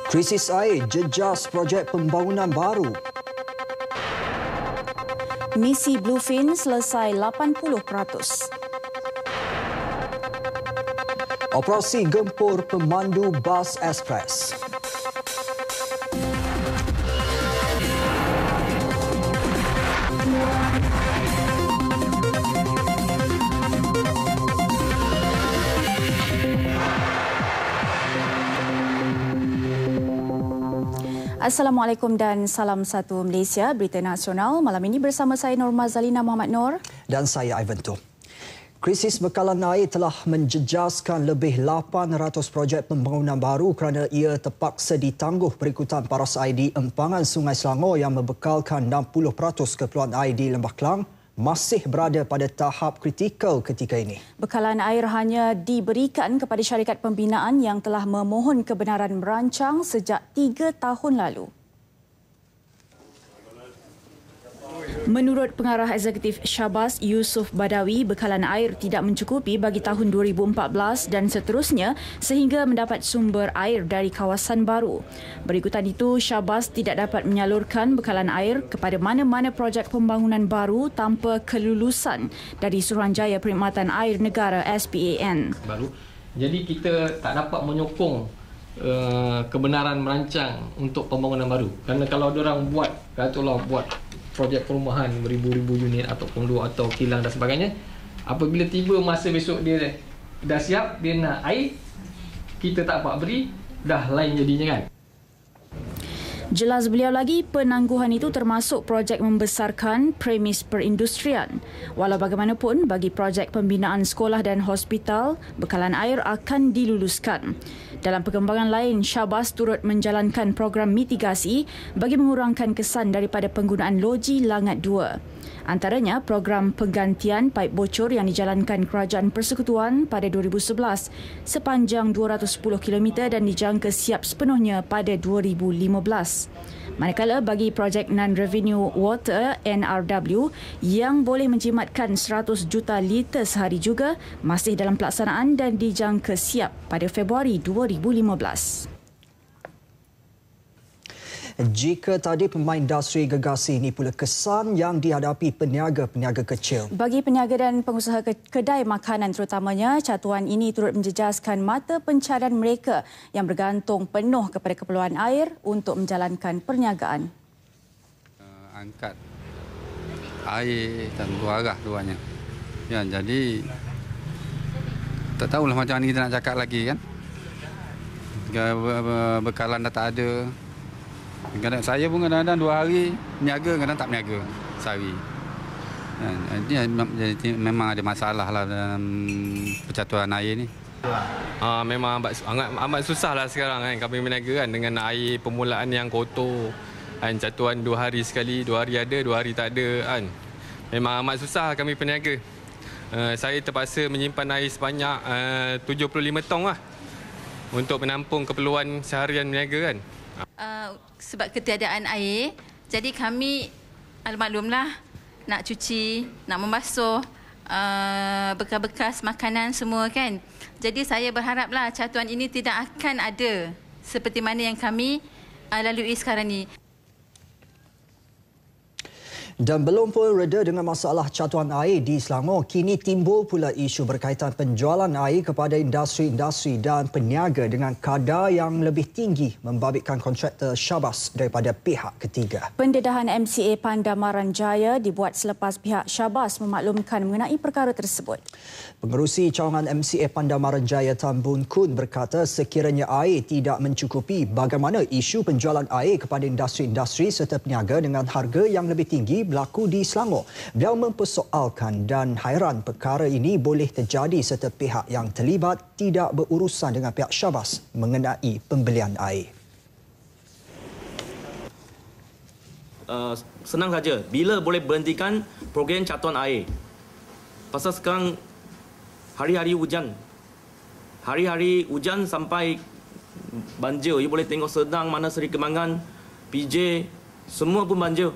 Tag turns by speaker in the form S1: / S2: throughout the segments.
S1: Krisis air jejas projek pembangunan baru.
S2: Misi Bluefin selesai 80%.
S1: Operasi gempur pemandu bas ekspres.
S2: Assalamualaikum dan salam satu Malaysia, Berita Nasional. Malam ini bersama saya Norma Zalina Muhammad Nur.
S1: Dan saya Ivan Tu. Krisis bekalan air telah menjejaskan lebih 800 projek pembangunan baru kerana ia terpaksa ditangguh berikutan paras air di empangan Sungai Selangor yang membekalkan 60% keperluan air di Lembah Kelang masih berada pada tahap kritikal ketika ini.
S2: Bekalan air hanya diberikan kepada syarikat pembinaan yang telah memohon kebenaran merancang sejak 3 tahun lalu. Menurut Pengarah Eksekutif Syabas, Yusof Badawi, bekalan air tidak mencukupi bagi tahun 2014 dan seterusnya sehingga mendapat sumber air dari kawasan baru. Berikutan itu, Syabas tidak dapat menyalurkan bekalan air kepada mana-mana projek pembangunan baru tanpa kelulusan dari Suruhanjaya Perkhidmatan Air Negara SPAN.
S3: Jadi kita tak dapat menyokong kebenaran merancang untuk pembangunan baru. Kerana kalau diorang buat, katakanlah buat projek perumahan beribu-ribu unit ataupun dua atau kilang dan sebagainya, apabila tiba masa besok dia dah siap, dia nak air, kita tak dapat beri, dah lain jadinya kan.
S2: Jelas beliau lagi, penangguhan itu termasuk projek membesarkan premis perindustrian. Walau bagaimanapun, bagi projek pembinaan sekolah dan hospital, bekalan air akan diluluskan. Dalam perkembangan lain, Syabas turut menjalankan program mitigasi bagi mengurangkan kesan daripada penggunaan loji Langat 2. Antaranya, program penggantian paip bocor yang dijalankan Kerajaan Persekutuan pada 2011 sepanjang 210 km dan dijangka siap sepenuhnya pada 2015. Manakala bagi projek Non-Revenue Water NRW yang boleh menjimatkan 100 juta liter sehari juga masih dalam pelaksanaan dan dijangka siap pada Februari 2015.
S1: Jika tadi pemain industri gergasi ini pula kesan yang dihadapi peniaga-peniaga kecil.
S2: Bagi peniaga dan pengusaha kedai makanan terutamanya, catuan ini turut menjejaskan mata pencarian mereka yang bergantung penuh kepada keperluan air untuk menjalankan perniagaan.
S4: Angkat air dan dua arah duanya. Ya, jadi tak tahulah macam mana kita nak cakap lagi kan. Bekalan dah tak ada. Kadang saya pun kadang-kadang 2 hari niaga, kadang tak niaga sehari. Jadi memang ada masalah lah dalam percaturan air ni.
S3: Memang amat susah lah sekarang kan kami berniaga kan, dengan air permulaan yang kotor kan, catuan 2 hari sekali, 2 hari ada, 2 hari tak ada kan. Memang amat susah kami berniaga. Saya terpaksa menyimpan air sebanyak 75 tong lah untuk menampung keperluan seharian berniaga kan.
S5: Sebab ketiadaan air, jadi kami maklumlah nak cuci, nak membasuh bekas-bekas makanan semua kan. Jadi saya berharaplah catuan ini tidak akan ada seperti mana yang kami lalui sekarang ni.
S1: Dan belum pun reda dengan masalah catuan air di Selangor, kini timbul pula isu berkaitan penjualan air kepada industri-industri dan peniaga dengan kadar yang lebih tinggi membabitkan kontraktor Syabas daripada pihak ketiga.
S2: Pendedahan MCA Pandamaran Jaya dibuat selepas pihak Syabas memaklumkan mengenai perkara tersebut.
S1: Pengerusi cawangan MCA Pandamaran Jaya Tan Boon Kun berkata sekiranya air tidak mencukupi, bagaimana isu penjualan air kepada industri-industri serta peniaga dengan harga yang lebih tinggi berlaku di Selangor. Beliau mempersoalkan dan hairan perkara ini boleh terjadi serta pihak yang terlibat tidak berurusan dengan pihak Syabas mengenai pembelian air.
S6: Senang saja, bila boleh berhentikan program catuan air? Pasal sekarang hari-hari hujan. Hari-hari hujan sampai banjir. You boleh tengok Sedang, mana Seri Kembangan, PJ, semua pun banjir.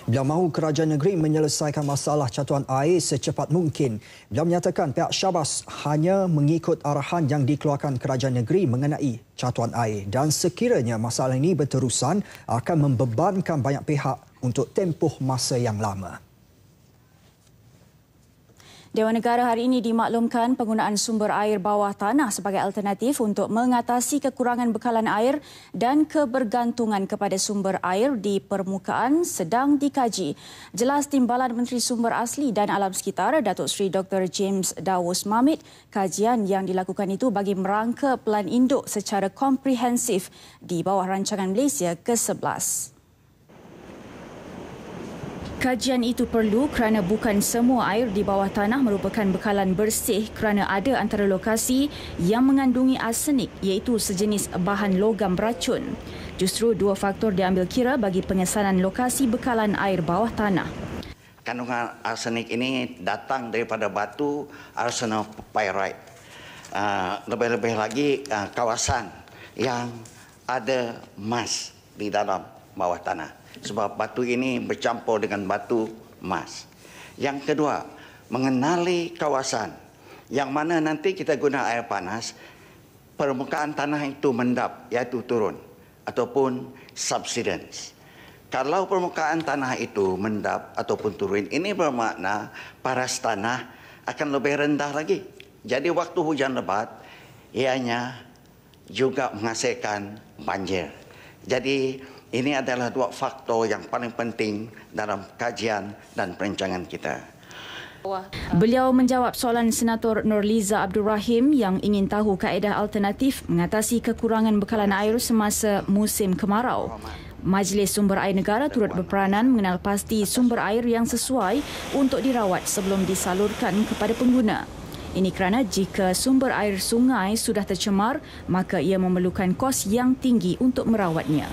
S1: Beliau mahu kerajaan negeri menyelesaikan masalah catuan air secepat mungkin. Beliau menyatakan pihak Syabas hanya mengikut arahan yang dikeluarkan kerajaan negeri mengenai catuan air dan sekiranya masalah ini berterusan akan membebankan banyak pihak untuk tempoh masa yang lama.
S2: Dewan Negara hari ini dimaklumkan penggunaan sumber air bawah tanah sebagai alternatif untuk mengatasi kekurangan bekalan air dan kebergantungan kepada sumber air di permukaan sedang dikaji. Jelas Timbalan Menteri Sumber Asli dan Alam Sekitar Datuk Seri Dr. James Dawus Mamit, kajian yang dilakukan itu bagi merangka pelan induk secara komprehensif di bawah rancangan Malaysia ke-11. Kajian itu perlu kerana bukan semua air di bawah tanah merupakan bekalan bersih kerana ada antara lokasi yang mengandungi arsenik iaitu sejenis bahan logam beracun. Justru dua faktor diambil kira bagi pengesanan lokasi bekalan air bawah tanah.
S7: Kandungan arsenik ini datang daripada batu arsenopyrite. Lebih-lebih lagi kawasan yang ada emas di dalam bawah tanah. Sebab batu ini bercampur dengan batu emas. Yang kedua, mengenali kawasan yang mana nanti kita guna air panas, permukaan tanah itu mendap, iaitu turun ataupun subsidence. Kalau permukaan tanah itu mendap ataupun turun, ini bermakna paras tanah akan lebih rendah lagi. Jadi waktu hujan lebat, ianya juga menghasilkan banjir. Jadi ini adalah dua faktor yang paling penting dalam kajian dan perancangan kita.
S2: Beliau menjawab soalan Senator Nurliza Abdul Rahim yang ingin tahu kaedah alternatif mengatasi kekurangan bekalan air semasa musim kemarau. Majlis Sumber Air Negara turut berperanan mengenal pasti sumber air yang sesuai untuk dirawat sebelum disalurkan kepada pengguna. Ini kerana jika sumber air sungai sudah tercemar, maka ia memerlukan kos yang tinggi untuk merawatnya.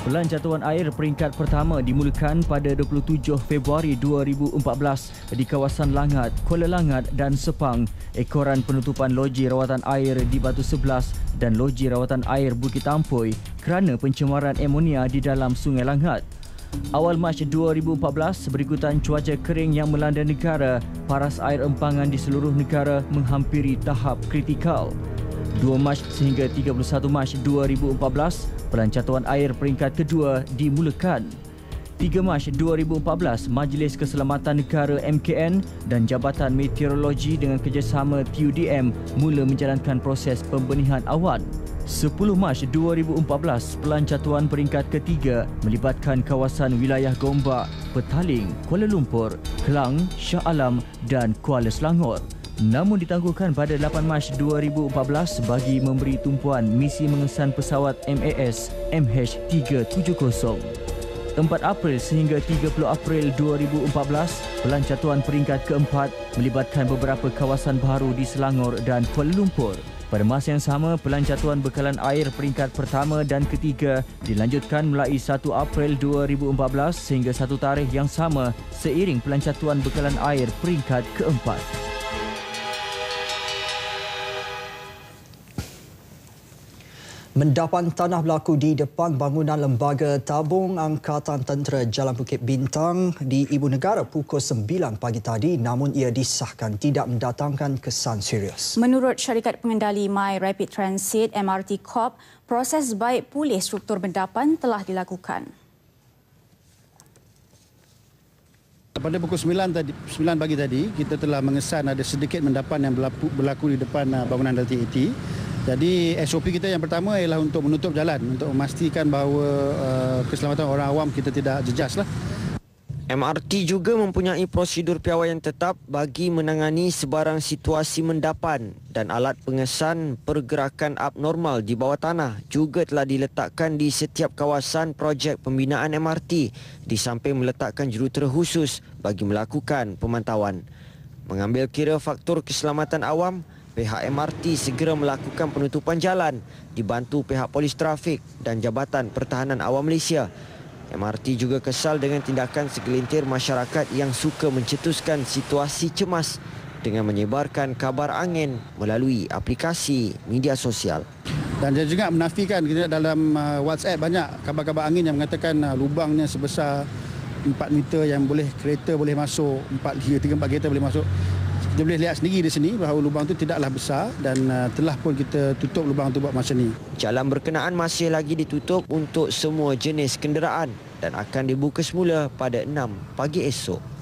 S8: Pelan catuan air peringkat pertama dimulakan pada 27 Februari 2014 di kawasan Langat, Kuala Langat dan Sepang. Ekoran penutupan loji rawatan air di Batu 11 dan loji rawatan air Bukit Ampoi kerana pencemaran amonia di dalam Sungai Langat. Awal Mac 2014, berikutan cuaca kering yang melanda negara, paras air empangan di seluruh negara menghampiri tahap kritikal. 2 Mac sehingga 31 Mac 2014, pelancaruan air peringkat kedua dimulakan. 3 Mac 2014, Majlis Keselamatan Negara MKN dan Jabatan Meteorologi dengan kerjasama TUDM mula menjalankan proses pembenihan awan. 10 Mac 2014, pelancaruan peringkat ketiga melibatkan kawasan wilayah Gombak, Petaling, Kuala Lumpur, Kelang, Shah Alam dan Kuala Selangor. Namun ditangguhkan pada 8 Mac 2014 bagi memberi tumpuan misi mengesan pesawat MAS MH370. 4 April sehingga 30 April 2014, pelancaruan peringkat keempat melibatkan beberapa kawasan baru di Selangor dan Kuala Lumpur. Pada masa yang sama, pelancaruan bekalan air peringkat pertama dan ketiga dilanjutkan mulai 1 April 2014 sehingga satu tarikh yang sama seiring pelancaruan bekalan air peringkat keempat.
S1: Mendapan tanah berlaku di depan bangunan Lembaga Tabung Angkatan Tentera Jalan Bukit Bintang di Ibu Negara pukul 9 pagi tadi, namun ia disahkan tidak mendatangkan kesan serius.
S2: Menurut syarikat pengendali My Rapid Transit MRT Corp, proses baik pulih struktur mendapan telah dilakukan.
S9: Pada pukul 9 pagi tadi, kita telah mengesan ada sedikit mendapan yang berlaku di depan bangunan LTAT. Jadi SOP kita yang pertama ialah untuk menutup jalan untuk memastikan bahawa keselamatan orang awam kita tidak jejas lah.
S10: MRT juga mempunyai prosedur piawaian tetap bagi menangani sebarang situasi mendapan dan alat pengesan pergerakan abnormal di bawah tanah juga telah diletakkan di setiap kawasan projek pembinaan MRT di samping meletakkan jurutera khusus bagi melakukan pemantauan. Mengambil kira faktor keselamatan awam, pihak MRT segera melakukan penutupan jalan dibantu pihak polis trafik dan Jabatan Pertahanan Awam Malaysia. MRT juga kesal dengan tindakan segelintir masyarakat yang suka mencetuskan situasi cemas dengan menyebarkan kabar angin melalui aplikasi media sosial.
S9: Dan dia juga menafikan kita dalam WhatsApp banyak kabar-kabar angin yang mengatakan lubangnya sebesar 4 meter yang kereta boleh masuk, 3-4 kereta boleh masuk. Kita boleh lihat sendiri di sini bahawa lubang itu tidaklah besar dan telah pun kita tutup lubang itu buat masa ini.
S10: Jalan berkenaan masih lagi ditutup untuk semua jenis kenderaan dan akan dibuka semula pada 6 pagi esok.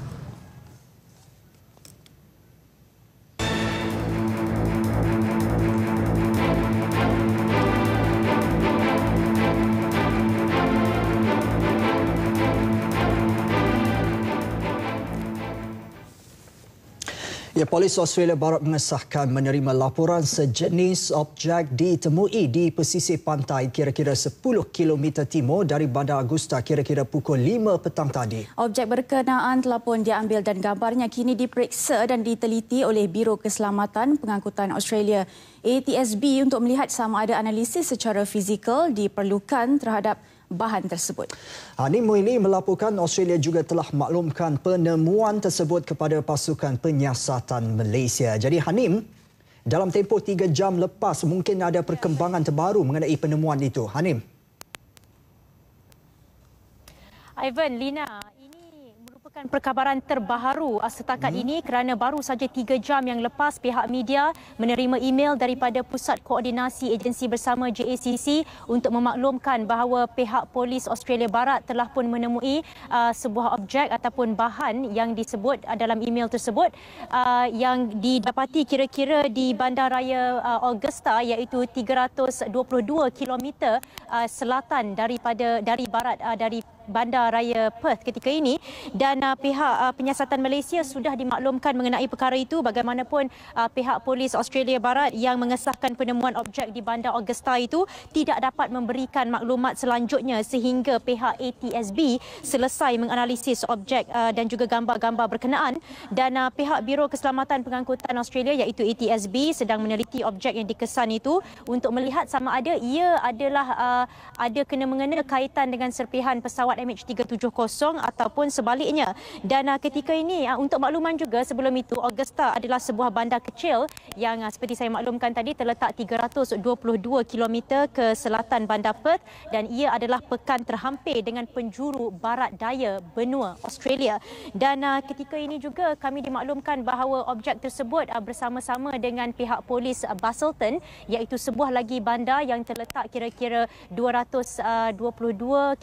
S1: Polis Australia Barat mengesahkan menerima laporan sejenis objek ditemui di pesisir pantai kira-kira 10 km timur dari Bandar Augusta kira-kira pukul 5 petang tadi.
S2: Objek berkenaan telah pun diambil dan gambarnya kini diperiksa dan diteliti oleh Biro Keselamatan Pengangkutan Australia ATSB untuk melihat sama ada analisis secara fizikal diperlukan terhadap bahan tersebut.
S1: Hanim Muili melaporkan Australia juga telah maklumkan penemuan tersebut kepada pasukan penyiasatan Malaysia. Jadi Hanim, dalam tempoh 3 jam lepas mungkin ada perkembangan terbaru mengenai penemuan itu. Hanim.
S11: Ivan, Lina, ini merupakan perkabaran terbaru setakat ini kerana baru saja 3 jam yang lepas pihak media menerima email daripada Pusat Koordinasi Agensi Bersama JACC untuk memaklumkan bahawa pihak Polis Australia Barat telah pun menemui sebuah objek ataupun bahan yang disebut dalam email tersebut yang didapati kira-kira di Bandaraya Augusta iaitu 322 km selatan dari barat dari Bandaraya Perth ketika ini dan pihak penyiasatan Malaysia sudah dimaklumkan mengenai perkara itu. Bagaimanapun pihak Polis Australia Barat yang mengesahkan penemuan objek di Bandar Augusta itu tidak dapat memberikan maklumat selanjutnya sehingga pihak ATSB selesai menganalisis objek dan juga gambar-gambar berkenaan dan pihak Biro Keselamatan Pengangkutan Australia iaitu ATSB sedang meneliti objek yang dikesan itu untuk melihat sama ada ia adalah ada kena-mengena kaitan dengan serpihan pesawat MH370 ataupun sebaliknya. Dan ketika ini untuk makluman juga sebelum itu Augusta adalah sebuah bandar kecil yang seperti saya maklumkan tadi terletak 322 km ke selatan Bandar Perth dan ia adalah pekan terhampir dengan penjuru barat daya benua Australia. Dan ketika ini juga kami dimaklumkan bahawa objek tersebut bersama-sama dengan pihak polis Busselton iaitu sebuah lagi bandar yang terletak kira-kira 222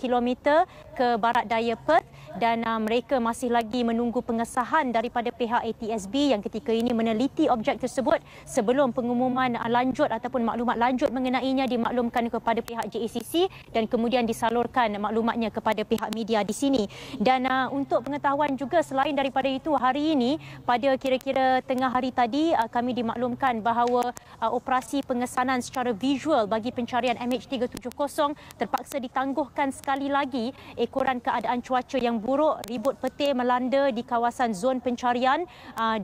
S11: km ke barat daya Perth dan mereka masih lagi menunggu pengesahan daripada pihak ATSB yang ketika ini meneliti objek tersebut sebelum pengumuman lanjut ataupun maklumat lanjut mengenainya dimaklumkan kepada pihak JACC dan kemudian disalurkan maklumatnya kepada pihak media di sini. Dan untuk pengetahuan juga selain daripada itu hari ini pada kira-kira tengah hari tadi kami dimaklumkan bahawa operasi pengesanan secara visual bagi pencarian MH370 terpaksa ditangguhkan sekali lagi ekoran keadaan cuaca yang buruk, ribut petir melanda di kawasan zon pencarian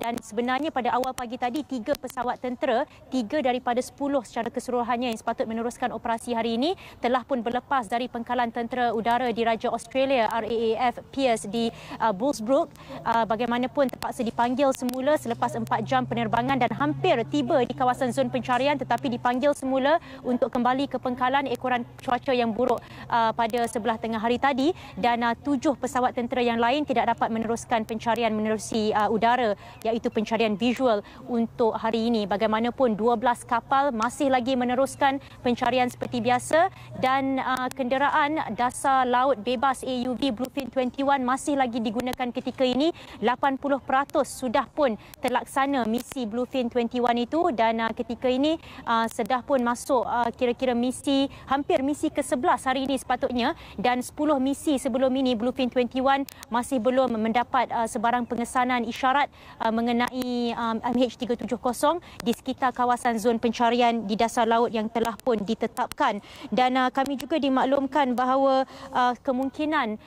S11: dan sebenarnya pada awal pagi tadi 3 pesawat tentera, 3 daripada 10 secara keseluruhannya yang sepatut meneruskan operasi hari ini telah pun berlepas dari pangkalan tentera udara Diraja Australia RAAF Pearce di Bullsbrook. Bagaimanapun terpaksa dipanggil semula selepas 4 jam penerbangan dan hampir tiba di kawasan zon pencarian tetapi dipanggil semula untuk kembali ke pangkalan ekoran cuaca yang buruk pada sebelah tengah hari tadi dan 7 pesawat tentera yang lain tidak dapat meneruskan pencarian menerusi udara iaitu pencarian visual untuk hari ini. Bagaimanapun 12 kapal masih lagi meneruskan pencarian seperti biasa dan kenderaan dasar laut bebas AUV Bluefin 21 masih lagi digunakan ketika ini. 80% sudah pun terlaksana misi Bluefin 21 itu dan ketika ini sudah pun masuk kira-kira hampir misi ke-11 hari ini sepatutnya dan 10 misi sebelum ini Bluefin 21 masih belum mendapat sebarang pengesanan isyarat mengenai MH370 di sekitar kawasan zon pencarian di dasar laut yang telah pun ditetapkan. Dan kami juga dimaklumkan bahawa kemungkinan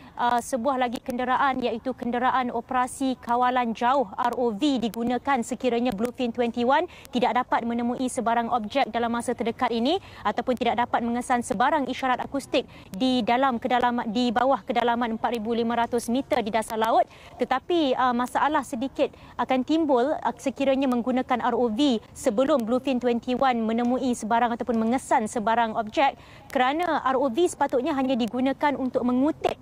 S11: sebuah lagi kenderaan iaitu kenderaan operasi kawalan jauh ROV digunakan sekiranya Bluefin 21 tidak dapat menemui sebarang objek dalam masa terdekat ini ataupun tidak dapat mengesan sebarang isyarat akustik di di bawah kedalaman 4,500 meter di dasar laut, tetapi masalah sedikit akan timbul sekiranya menggunakan ROV sebelum Bluefin 21 menemui sebarang ataupun mengesan sebarang objek, kerana ROV sepatutnya hanya digunakan untuk mengutip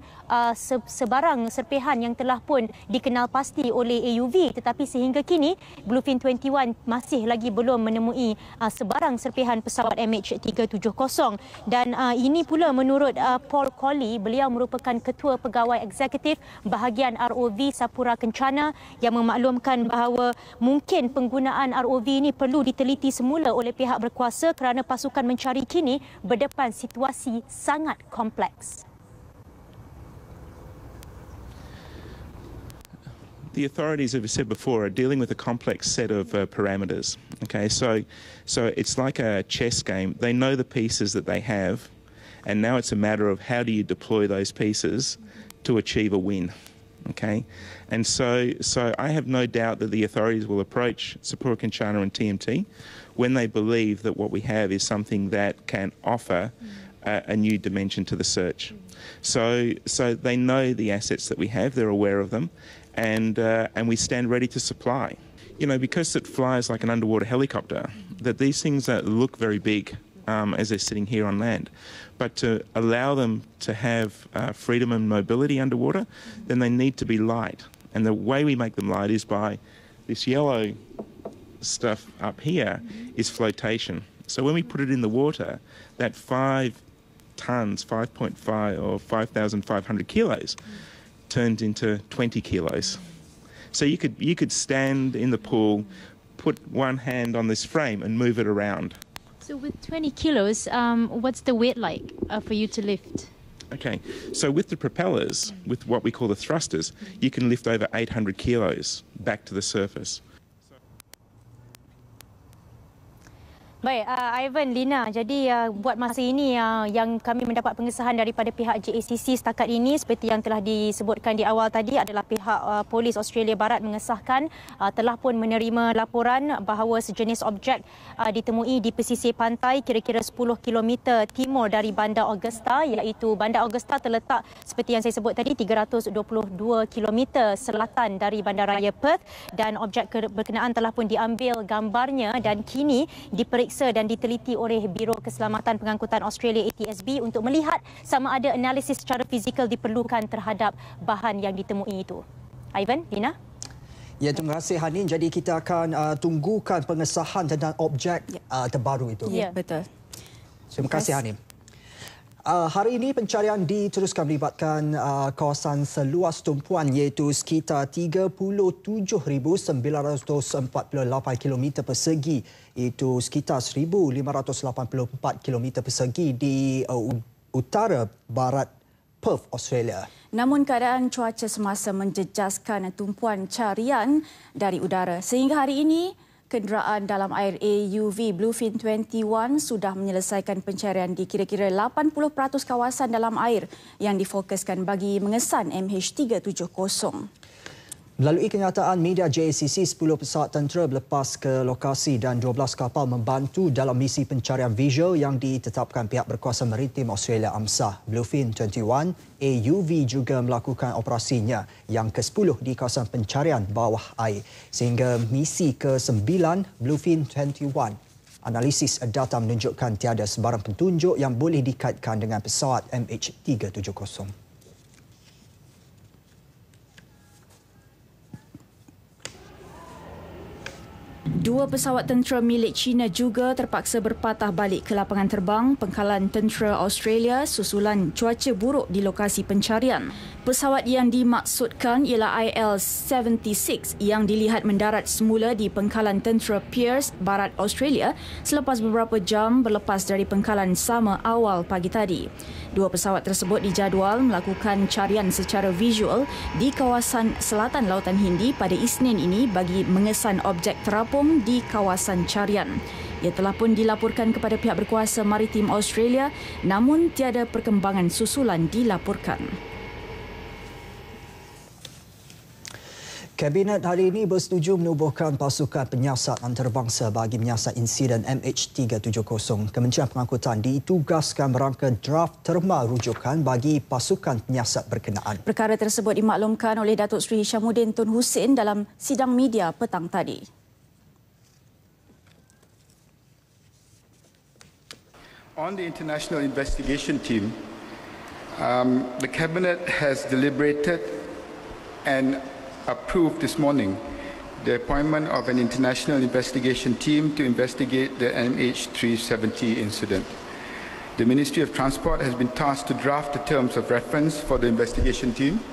S11: sebarang serpihan yang telah pun dikenal pasti oleh AUV, tetapi sehingga kini Bluefin 21 masih lagi belum menemui sebarang serpihan pesawat MH370, dan ini pula menurut Paul Colley, beliau merupakan ketua pegawai eksekutif bahagian ROV Sapura Kencana, yang memaklumkan bahawa mungkin penggunaan ROV ini perlu diteliti semula oleh pihak berkuasa kerana pasukan mencari kini berdepan situasi sangat kompleks.
S12: The authorities, as I said before, are dealing with a complex set of parameters. Okay, so it's like a chess game. They know the pieces that they have, and now it's a matter of how do you deploy those pieces to achieve a win. Okay, and so I have no doubt that the authorities will approach Sapura Kencana and TMT when they believe that what we have is something that can offer a new dimension to the search. So they know the assets that we have; they're aware of them. And we stand ready to supply. You know, because it flies like an underwater helicopter, that these things look very big as they're sitting here on land. But to allow them to have freedom and mobility underwater, then they need to be light. And the way we make them light is by this yellow stuff up here is flotation. So when we put it in the water, that 5 tons, 5.5 or 5,500 kilos, turned into 20 kilos. So you could stand in the pool, put one hand on this frame and move it around.
S13: So with 20 kilos, what's the weight like for you to lift?
S12: Okay, so with the propellers, with what we call the thrusters, you can lift over 800 kilos back to the surface.
S11: Baik, Ivan, Lina, jadi buat masa ini yang kami mendapat pengesahan daripada pihak JACC setakat ini seperti yang telah disebutkan di awal tadi adalah pihak Polis Australia Barat mengesahkan telah pun menerima laporan bahawa sejenis objek ditemui di pesisir pantai kira-kira 10 km timur dari Bandar Augusta, iaitu Bandar Augusta terletak seperti yang saya sebut tadi 322 km selatan dari Bandaraya Perth, dan objek berkenaan telah pun diambil gambarnya dan kini diperiksa dan diteliti oleh Biro Keselamatan Pengangkutan Australia ATSB untuk melihat sama ada analisis secara fizikal diperlukan terhadap bahan yang ditemui itu. Ivan, Lina?
S1: Ya, terima kasih Hanin. Jadi kita akan tunggukan pengesahan tentang objek terbaru itu.
S2: Ya, betul.
S1: Terima kasih Hanin. Hari ini pencarian diteruskan melibatkan kawasan seluas tumpuan iaitu sekitar 37,948 km persegi, itu sekitar 1,584 km persegi di utara barat Perth, Australia.
S2: Namun keadaan cuaca semasa menjejaskan tumpuan carian dari udara. Sehingga hari ini, kenderaan dalam air AUV Bluefin 21 sudah menyelesaikan pencarian di kira-kira 80% kawasan dalam air yang difokuskan bagi mengesan MH370.
S1: Melalui kenyataan media JACC, 10 pesawat tentera berlepas ke lokasi dan 12 kapal membantu dalam misi pencarian visual yang ditetapkan pihak berkuasa maritim Australia AMSA. Bluefin 21 AUV juga melakukan operasinya yang ke-10 di kawasan pencarian bawah air. Sehingga misi ke-9 Bluefin 21, analisis data menunjukkan tiada sebarang petunjuk yang boleh dikaitkan dengan pesawat MH370.
S2: Dua pesawat tentera milik China juga terpaksa berpatah balik ke lapangan terbang Pangkalan Tentera Australia susulan cuaca buruk di lokasi pencarian. Pesawat yang dimaksudkan ialah IL-76 yang dilihat mendarat semula di Pangkalan Tentera Pearce, Barat Australia selepas beberapa jam berlepas dari pangkalan sama awal pagi tadi. Dua pesawat tersebut dijadual melakukan carian secara visual di kawasan selatan Lautan Hindi pada Isnin ini bagi mengesan objek terapung di kawasan carian. Ia telah pun dilaporkan kepada pihak berkuasa maritim Australia, namun tiada perkembangan susulan dilaporkan.
S1: Kabinet hari ini bersetuju menubuhkan pasukan penyiasat antarabangsa bagi menyiasat insiden MH370. Kementerian Pengangkutan ditugaskan merangka draft terma rujukan bagi pasukan penyiasat berkenaan.
S2: Perkara tersebut dimaklumkan oleh Datuk Seri Hishamuddin Tun Hussein dalam sidang media petang tadi.
S14: On the International Investigation Team, the Cabinet has deliberated and approved this morning the appointment of an international investigation team to investigate the MH370 incident. The Ministry of Transport has been tasked to draft the terms of reference for the investigation team,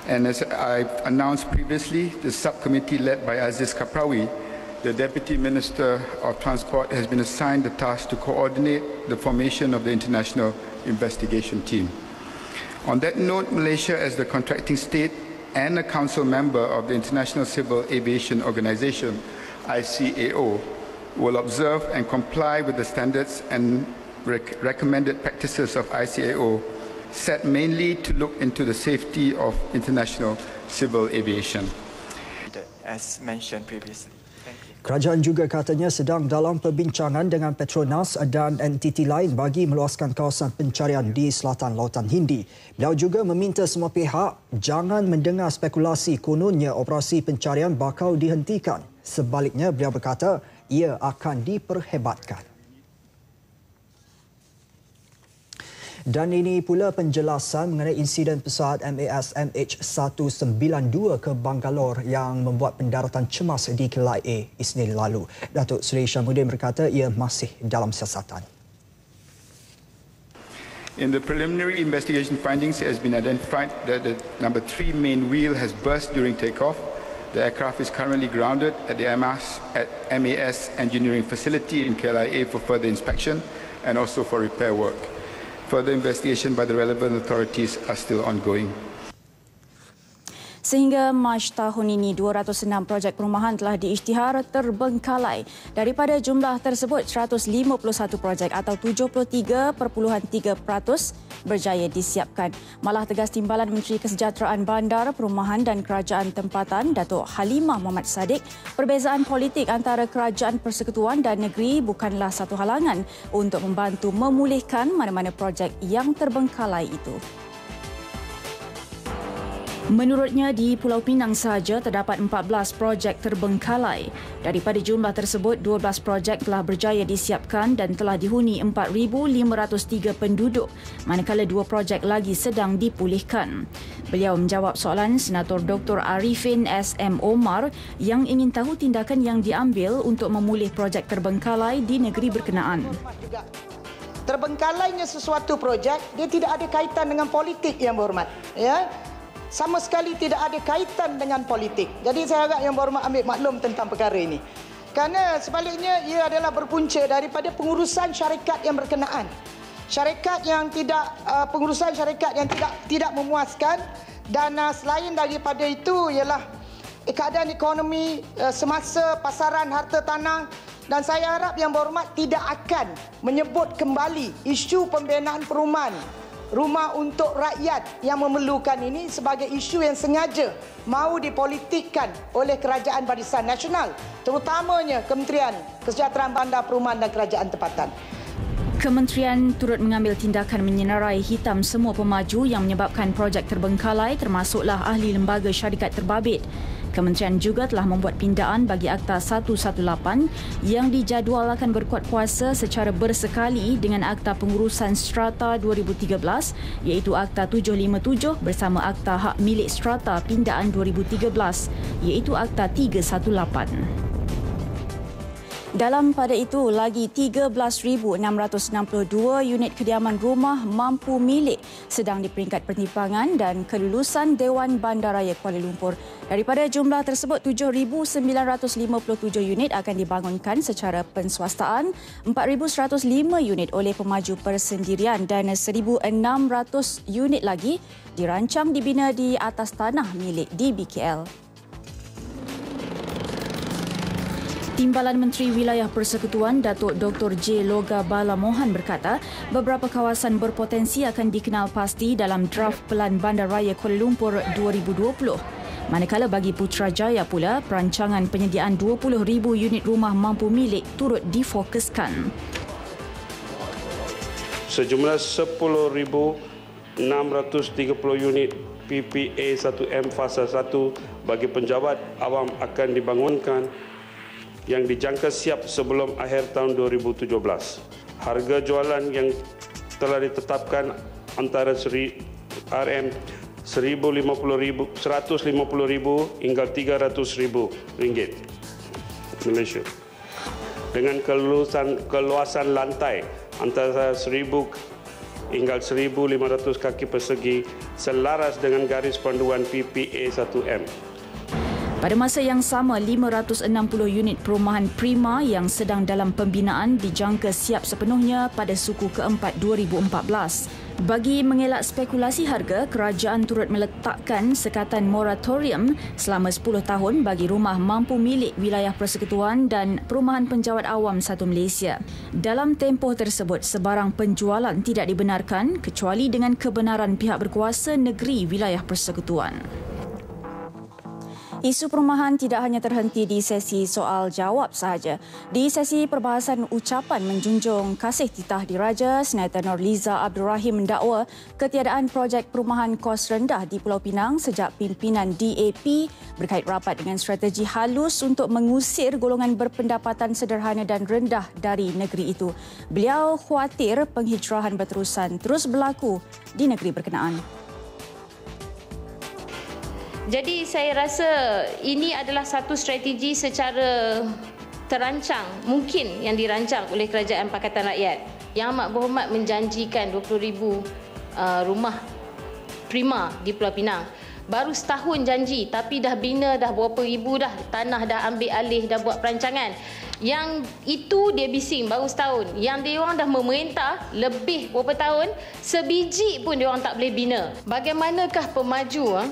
S14: and as I announced previously, the subcommittee led by Aziz Kaprawi, the Deputy Minister of Transport, has been assigned the task to coordinate the formation of the international investigation team. On that note, Malaysia, as the contracting state and a council member of the International Civil Aviation Organization, ICAO, will observe and comply with the standards and recommended practices of ICAO, set mainly to look into the safety of international civil aviation.
S15: As mentioned previously.
S1: Kerajaan juga katanya sedang dalam perbincangan dengan Petronas dan entiti lain bagi meluaskan kawasan pencarian di selatan Lautan Hindi. Beliau juga meminta semua pihak jangan mendengar spekulasi kononnya operasi pencarian bakal dihentikan. Sebaliknya, beliau berkata ia akan diperhebatkan. Dan ini pula penjelasan mengenai insiden pesawat MAS MH192 ke Bangalore yang membuat pendaratan cemas di KLIA Isnin lalu. Datuk Seri Hishamuddin berkata ia masih dalam siasatan.
S14: In the preliminary investigation findings, it has been identified that the number 3 main wheel has burst during takeoff. The aircraft is currently grounded at the MAS engineering facility in KLIA for further inspection and also for repair work. Further investigation by the relevant authorities are still ongoing.
S2: Sehingga Mac tahun ini, 206 projek perumahan telah diisytihar terbengkalai. Daripada jumlah tersebut, 151 projek atau 73.3% berjaya disiapkan. Malah tegas Timbalan Menteri Kesejahteraan Bandar, Perumahan dan Kerajaan Tempatan, Datuk Halimah Muhammad Sadiq, perbezaan politik antara Kerajaan Persekutuan dan Negeri bukanlah satu halangan untuk membantu memulihkan mana-mana projek yang terbengkalai itu. Menurutnya, di Pulau Pinang sahaja terdapat 14 projek terbengkalai. Daripada jumlah tersebut, 12 projek telah berjaya disiapkan dan telah dihuni 4,503 penduduk, manakala 2 projek lagi sedang dipulihkan. Beliau menjawab soalan Senator Dr. Arifin S.M. Omar yang ingin tahu tindakan yang diambil untuk memulih projek terbengkalai di negeri berkenaan.
S16: Terbengkalainya sesuatu projek, dia tidak ada kaitan dengan politik, Yang Berhormat. Ya? Sama sekali tidak ada kaitan dengan politik. Jadi saya harap Yang Berhormat ambil maklum tentang perkara ini. Kerana sebaliknya ia adalah berpunca daripada pengurusan syarikat yang berkenaan. Syarikat yang tidak pengurusan syarikat yang tidak memuaskan, dan selain daripada itu ialah keadaan ekonomi semasa pasaran harta tanah. Dan saya harap Yang Berhormat tidak akan menyebut kembali isu pembinaan perumahan rumah untuk rakyat yang memerlukan ini sebagai isu yang sengaja mahu dipolitikkan oleh Kerajaan Barisan Nasional, terutamanya Kementerian Kesejahteraan Bandar, Perumahan dan Kerajaan Tempatan.
S2: Kementerian turut mengambil tindakan menyenarai hitam semua pemaju yang menyebabkan projek terbengkalai, termasuklah ahli lembaga syarikat terbabit. Kementerian juga telah membuat pindaan bagi Akta 118 yang dijadual akan berkuat kuasa secara bersekali dengan Akta Pengurusan Strata 2013 iaitu Akta 757 bersama Akta Hak Milik Strata Pindaan 2013 iaitu Akta 318. Dalam pada itu, lagi 13,662 unit kediaman rumah mampu milik sedang di peringkat pertimbangan dan kelulusan Dewan Bandaraya Kuala Lumpur. Daripada jumlah tersebut, 7,957 unit akan dibangunkan secara penswastaan, 4,105 unit oleh pemaju persendirian dan 1,600 unit lagi dirancang dibina di atas tanah milik DBKL. Timbalan Menteri Wilayah Persekutuan Datuk Dr. J. Loga Bala Mohan berkata beberapa kawasan berpotensi akan dikenal pasti dalam draft Pelan Bandaraya Kuala Lumpur 2020. Manakala bagi Putrajaya pula, perancangan penyediaan 20,000 unit rumah mampu milik turut difokuskan.
S17: Sejumlah 10,630 unit PPA 1M fasa 1 bagi penjawat awam akan dibangunkan yang dijangka siap sebelum akhir tahun 2017. Harga jualan yang telah ditetapkan antara RM 150,000 hingga 300,000 ringgit Malaysia. Dengan keluasan lantai antara 1,000 hingga 1,500 kaki persegi selaras dengan garis panduan PPA 1M.
S2: Pada masa yang sama, 560 unit perumahan prima yang sedang dalam pembinaan dijangka siap sepenuhnya pada suku keempat 2014. Bagi mengelak spekulasi harga, kerajaan turut meletakkan sekatan moratorium selama 10 tahun bagi rumah mampu milik wilayah persekutuan dan perumahan penjawat awam satu Malaysia. Dalam tempoh tersebut, sebarang penjualan tidak dibenarkan kecuali dengan kebenaran pihak berkuasa negeri wilayah persekutuan. Isu perumahan tidak hanya terhenti di sesi soal-jawab sahaja. Di sesi perbahasan ucapan menjunjung kasih titah diraja, Senator Nurliza Abdul Rahim mendakwa ketiadaan projek perumahan kos rendah di Pulau Pinang sejak pimpinan DAP berkait rapat dengan strategi halus untuk mengusir golongan berpendapatan sederhana dan rendah dari negeri itu. Beliau khawatir penghijrahan berterusan terus berlaku di negeri berkenaan.
S18: Jadi saya rasa ini adalah satu strategi secara terancang mungkin yang dirancang oleh Kerajaan Pakatan Rakyat. Yang Amat Berhormat menjanjikan 20,000 rumah prima di Pulau Pinang. Baru setahun janji tapi dah bina dah berapa ribu dah, tanah dah ambil alih, dah buat perancangan. Yang itu dia bising baru setahun. Yang dia orang dah memerintah lebih berapa tahun, sebiji pun dia orang tak boleh bina. Bagaimanakah pemaju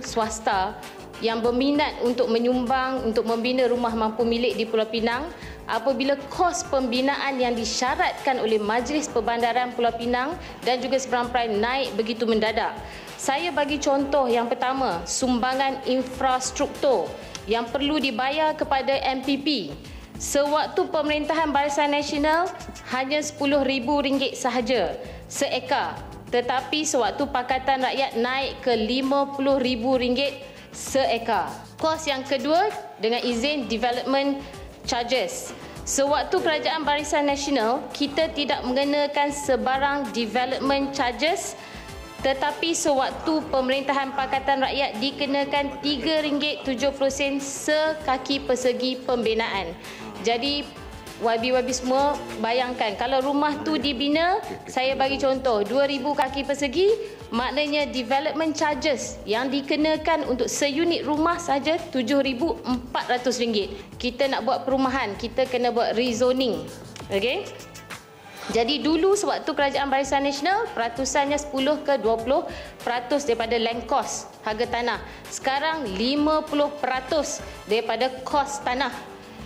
S18: swasta yang berminat untuk menyumbang untuk membina rumah mampu milik di Pulau Pinang apabila kos pembinaan yang disyaratkan oleh Majlis Perbandaran Pulau Pinang dan juga Seberang Perai naik begitu mendadak. Saya bagi contoh yang pertama, sumbangan infrastruktur yang perlu dibayar kepada MPP. Sewaktu pemerintahan Barisan Nasional hanya RM10,000 sahaja seekar. Tetapi sewaktu Pakatan Rakyat naik ke RM50,000 seekar. Kos yang kedua dengan izin development charges. Sewaktu Kerajaan Barisan Nasional, kita tidak mengenakan sebarang development charges, tetapi sewaktu pemerintahan Pakatan Rakyat dikenakan RM3.70 sekaki persegi pembinaan. Jadi YB semua bayangkan kalau rumah tu dibina, saya bagi contoh 2,000 kaki persegi, maknanya development charges yang dikenakan untuk seunit rumah saja RM7,400. Kita nak buat perumahan, kita kena buat rezoning. Okey? Jadi dulu sewaktu Kerajaan Barisan Nasional, peratusannya 10 ke 20% daripada land cost, harga tanah. Sekarang 50% daripada kos tanah.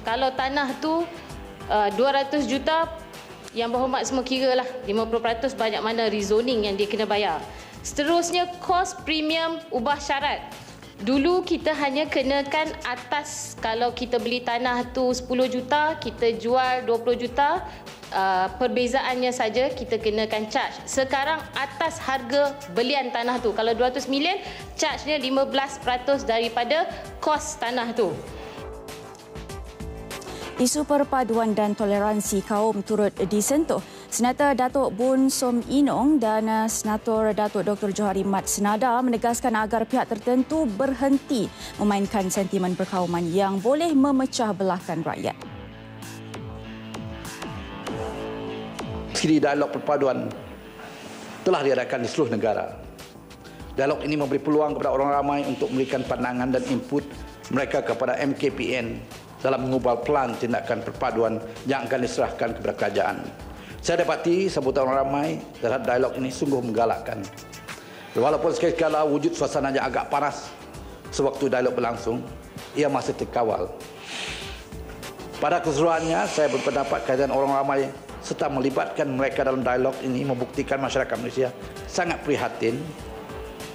S18: Kalau tanah tu 200 juta, yang berhormat semua kira lah 50% banyak mana rezoning yang dia kena bayar. Seterusnya kos premium ubah syarat. Dulu kita hanya kenakan atas, kalau kita beli tanah tu 10 juta, kita jual 20 juta, perbezaannya saja kita kenakan charge. Sekarang atas harga belian tanah tu, kalau 200 million, charge-nya 15% daripada kos tanah tu.
S2: Isu perpaduan dan toleransi kaum turut disentuh. Senator Datuk Bun Som Inong dan Senator Datuk Dr. Johari Mat Senada menegaskan agar pihak tertentu berhenti memainkan sentimen perkauman yang boleh memecah belahkan rakyat.
S19: Siri dialog perpaduan telah diadakan di seluruh negara. Dialog ini memberi peluang kepada orang ramai untuk memberikan pandangan dan input mereka kepada MKPN dalam mengubah plan tindakan perpaduan yang akan diserahkan kepada kerajaan. Saya dapati sambutan orang ramai terhadap dialog ini sungguh menggalakkan. Walaupun sekali-kala wujud suasana yang agak panas sewaktu dialog berlangsung, ia masih terkawal. Pada keseluruhannya, saya berpendapat kehadiran orang ramai serta melibatkan mereka dalam dialog ini membuktikan masyarakat Malaysia sangat prihatin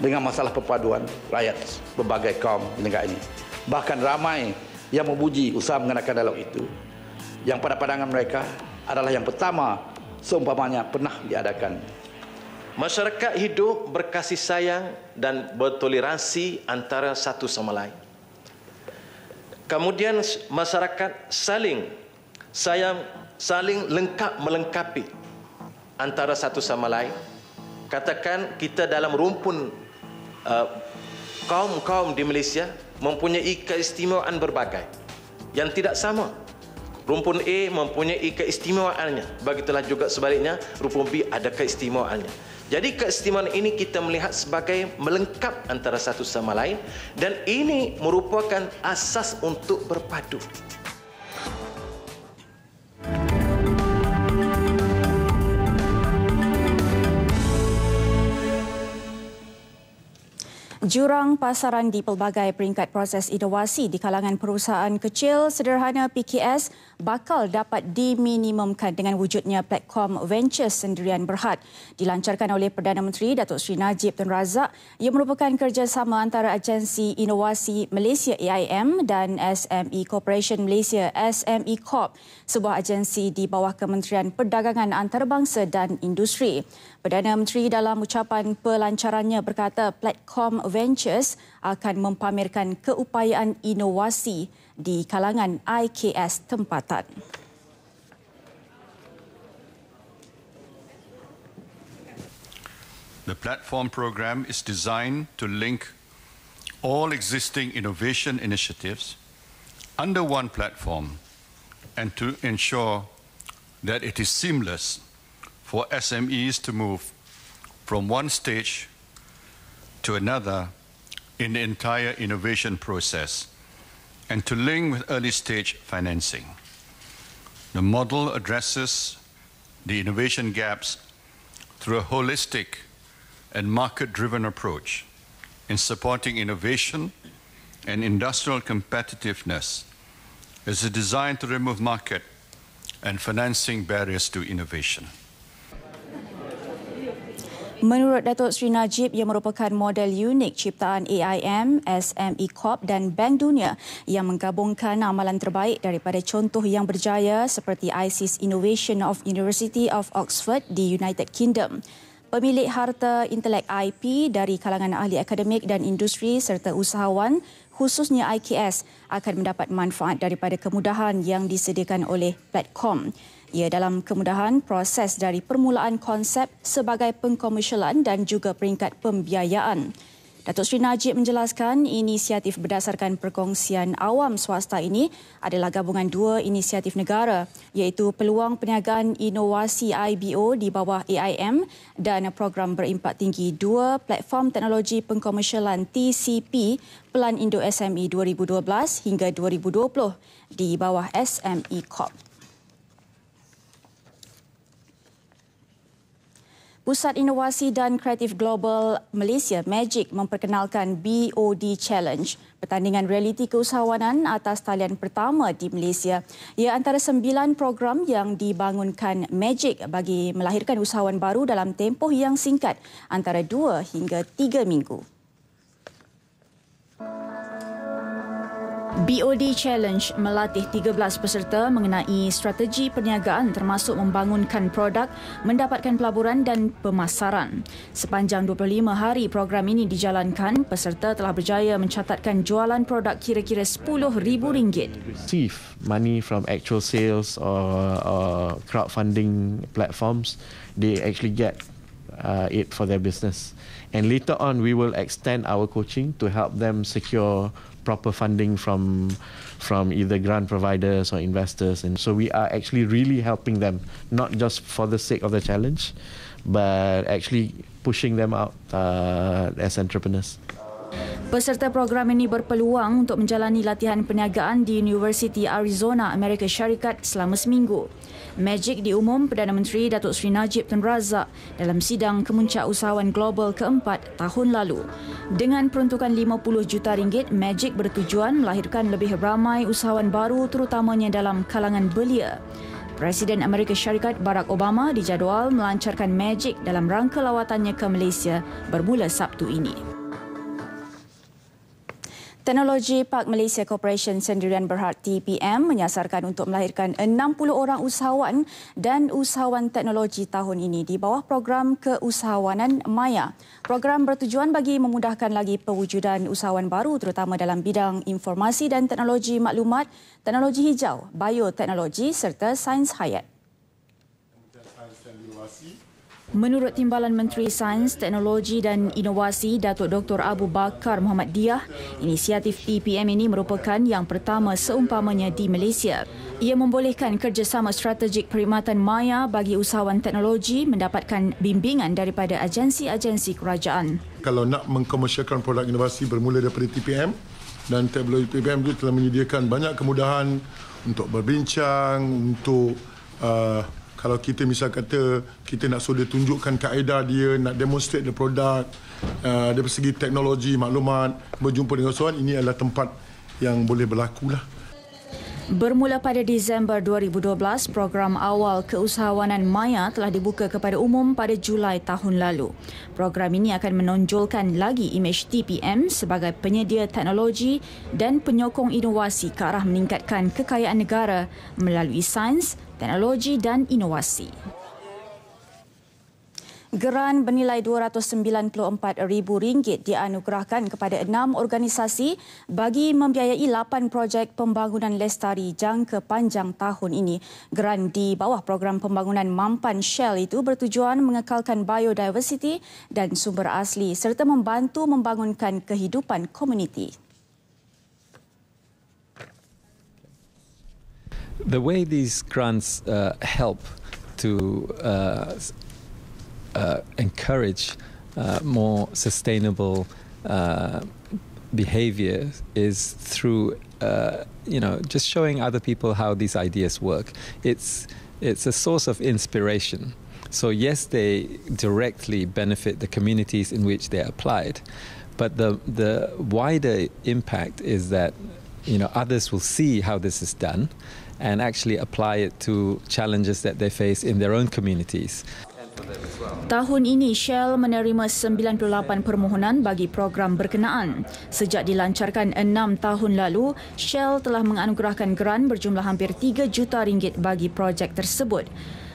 S19: dengan masalah perpaduan rakyat berbagai kaum di negara ini. Bahkan ramai yang memuji usaha mengadakan dialog itu, yang pada pandangan mereka adalah yang pertama seumpamanya pernah diadakan.
S20: Masyarakat hidup berkasih sayang dan bertoleransi antara satu sama lain. Kemudian masyarakat saling lengkap melengkapi antara satu sama lain. Katakan kita dalam rumpun kaum-kaum di Malaysia mempunyai keistimewaan berbagai yang tidak sama. Rumpun A mempunyai keistimewaannya. Begitulah juga sebaliknya, rumpun B ada keistimewaannya. Jadi keistimewaan ini kita melihat sebagai melengkap antara satu sama lain dan ini merupakan asas untuk berpadu.
S2: Jurang pasaran di pelbagai peringkat proses inovasi di kalangan perusahaan kecil sederhana PKS bakal dapat diminimumkan dengan wujudnya platform Ventures Sendirian Berhad dilancarkan oleh Perdana Menteri Datuk Seri Najib Tun Razak yang merupakan kerjasama antara Agensi Inovasi Malaysia AIM dan SME Corporation Malaysia SME Corp, sebuah agensi di bawah Kementerian Perdagangan Antarabangsa dan Industri. Perdana Menteri dalam ucapan pelancarannya berkata platform Ventures akan mempamerkan keupayaan inovasi di kalangan IKS tempatan.
S21: The platform program is designed to link all existing innovation initiatives under one platform and to ensure that it is seamless for SMEs to move from one stage to another in the entire innovation process and to link with early stage financing. The model addresses the innovation gaps through a holistic and market-driven approach in supporting innovation and industrial competitiveness. It is designed to remove market and financing barriers to innovation.
S2: Menurut Datuk Seri Najib, ia merupakan model unik ciptaan AIM, SME Corp dan Bank Dunia yang menggabungkan amalan terbaik daripada contoh yang berjaya seperti ISIS Innovation of University of Oxford di United Kingdom. Pemilik harta intelek IP dari kalangan ahli akademik dan industri serta usahawan, khususnya IKS, akan mendapat manfaat daripada kemudahan yang disediakan oleh platform. Ia dalam kemudahan proses dari permulaan konsep sebagai pengkomersialan dan juga peringkat pembiayaan. Datuk Seri Najib menjelaskan inisiatif berdasarkan perkongsian awam swasta ini adalah gabungan dua inisiatif negara iaitu Peluang Perniagaan Inovasi IBO di bawah AIM dan program berimpak tinggi 2 Platform Teknologi Pengkomersialan TCP Pelan Indo SME 2012 hingga 2020 di bawah SME Corp. Pusat Inovasi dan Kreatif Global Malaysia, MAGIC, memperkenalkan BOD Challenge, pertandingan realiti keusahawanan atas talian pertama di Malaysia. Ia antara 9 program yang dibangunkan MAGIC bagi melahirkan usahawan baru dalam tempoh yang singkat, antara 2 hingga 3 minggu. BOD Challenge melatih 13 peserta mengenai strategi perniagaan termasuk membangunkan produk, mendapatkan pelaburan dan pemasaran. Sepanjang 25 hari program ini dijalankan, peserta telah berjaya mencatatkan jualan produk kira-kira RM10,000.
S22: Receive money from actual sales or crowdfunding platforms, they actually get it for their business. And later on, we will extend our coaching to help them secure proper funding from either grant providers or investors. And so we are actually really helping them, not just for the sake of the challenge, but actually pushing them out as entrepreneurs.
S2: Peserta program ini berpeluang untuk menjalani latihan perniagaan di Universiti Arizona, Amerika Syarikat selama seminggu. MAGIC diumum Perdana Menteri Datuk Seri Najib Tun Razak dalam sidang Kemuncak Usahawan Global keempat tahun lalu. Dengan peruntukan RM50 juta, MAGIC bertujuan melahirkan lebih ramai usahawan baru terutamanya dalam kalangan belia. Presiden Amerika Syarikat Barack Obama dijadual melancarkan MAGIC dalam rangka lawatannya ke Malaysia bermula Sabtu ini. Teknologi Park Malaysia Corporation Sendirian Berhad TPM menyasarkan untuk melahirkan 60 orang usahawan dan usahawan teknologi tahun ini di bawah program keusahawanan Maya. Program bertujuan bagi memudahkan lagi pewujudan usahawan baru terutama dalam bidang informasi dan teknologi maklumat, teknologi hijau, bioteknologi serta sains hayat. Menurut Timbalan Menteri Sains, Teknologi dan Inovasi Datuk Dr. Abu Bakar Muhammad Diah, inisiatif TPM ini merupakan yang pertama seumpamanya di Malaysia. Ia membolehkan kerjasama strategik perkhidmatan Maya bagi usahawan teknologi mendapatkan bimbingan daripada agensi-agensi kerajaan.
S3: Kalau nak mengkomersialkan produk inovasi bermula daripada TPM, dan teknologi TPM itu telah menyediakan banyak kemudahan untuk berbincang, untuk kalau kita misal kata kita nak suruh dia tunjukkan kaedah dia, nak demonstrate the produk dari segi teknologi, maklumat, berjumpa dengan usahawan, ini adalah tempat yang boleh berlaku lah.
S2: Bermula pada Disember 2012, program awal keusahawanan Maya telah dibuka kepada umum pada Julai tahun lalu. Program ini akan menonjolkan lagi imej TPM sebagai penyedia teknologi dan penyokong inovasi ke arah meningkatkan kekayaan negara melalui sains, teknologi dan inovasi. Geran bernilai RM294,000 dianugerahkan kepada 6 organisasi bagi membiayai 8 projek pembangunan lestari jangka panjang tahun ini. Geran di bawah program pembangunan Mampan Shell itu bertujuan mengekalkan biodiversiti dan sumber asli serta membantu membangunkan kehidupan komuniti.
S4: The way these grants help to encourage more sustainable behavior is through just showing other people how these ideas work. It's a source of inspiration. So yes, they directly benefit the communities in which they're applied, but the wider impact is that others will see how this is done and actually apply it to challenges that they face in their own communities.
S2: Tahun ini Shell menerima 98 permohonan bagi program berkenaan. Sejak dilancarkan 6 tahun lalu, Shell telah menganugerahkan geran berjumlah hampir RM3 juta bagi projek tersebut.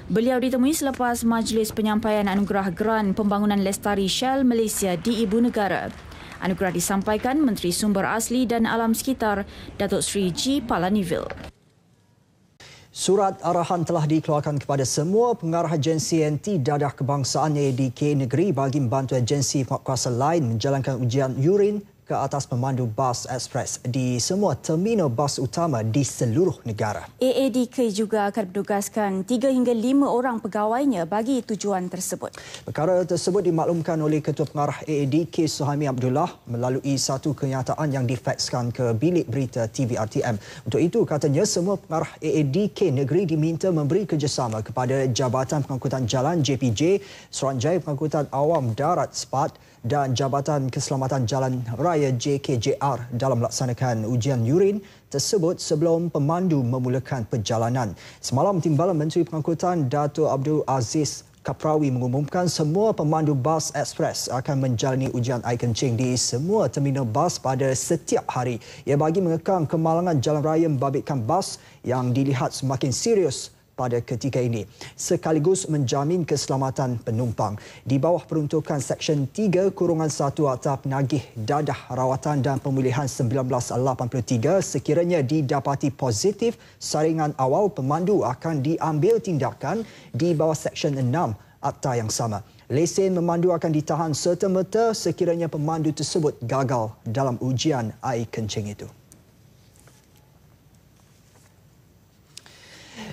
S2: Beliau ditemui selepas majlis penyampaian anugerah geran pembangunan lestari Shell Malaysia di Ibu Negara. Anugerah disampaikan Menteri Sumber Asli dan Alam Sekitar, Datuk Seri G. Palanivil.
S1: Surat arahan telah dikeluarkan kepada semua pengarah agensi NT Dadah Kebangsaan ADK Negeri bagi membantu agensi penguatkuasa lain menjalankan ujian urin ke atas pemandu bas ekspres di semua terminal bas utama di seluruh negara.
S2: AADK juga akan menugaskan 3 hingga 5 orang pegawainya bagi tujuan tersebut.
S1: Perkara tersebut dimaklumkan oleh Ketua Pengarah AADK Suhaimi Abdullah melalui satu kenyataan yang difakskan ke bilik berita TVRTM. Untuk itu, katanya semua pengarah AADK negeri diminta memberi kerjasama kepada Jabatan Pengangkutan Jalan JPJ, Suruhanjaya Pengangkutan Awam Darat SPAD dan Jabatan Keselamatan Jalan Raya JKJR dalam melaksanakan ujian urin tersebut sebelum pemandu memulakan perjalanan. Semalam, Timbalan Menteri Pengangkutan Dato' Abdul Aziz Kaprawi mengumumkan semua pemandu bas ekspres akan menjalani ujian air kencing di semua terminal bas pada setiap hari. Ia bagi mengekang kemalangan jalan raya membabitkan bas yang dilihat semakin serius pada ketika ini, sekaligus menjamin keselamatan penumpang. Di bawah peruntukan Seksyen 3-1 Akta Penagih Dadah Rawatan dan Pemulihan 1983, sekiranya didapati positif saringan awal, pemandu akan diambil tindakan di bawah Seksyen 6 Akta yang sama. Lesen memandu akan ditahan serta-merta sekiranya pemandu tersebut gagal dalam ujian air kencing itu.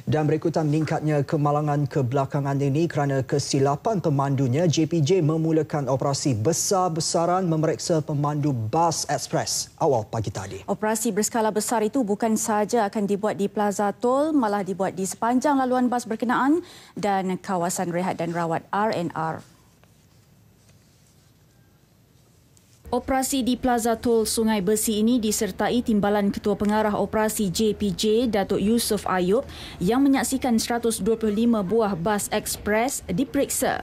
S1: Dan berikutan meningkatnya kemalangan kebelakangan ini kerana kesilapan pemandunya, JPJ memulakan operasi besar-besaran memeriksa pemandu bas ekspres awal pagi tadi.
S2: Operasi berskala besar itu bukan sahaja akan dibuat di Plaza Tol, malah dibuat di sepanjang laluan bas berkenaan dan kawasan rehat dan rawat R&R. Operasi di Plaza Tol Sungai Besi ini disertai Timbalan Ketua Pengarah Operasi JPJ, Datuk Yusof Ayub, yang menyaksikan 125 buah bas ekspres diperiksa.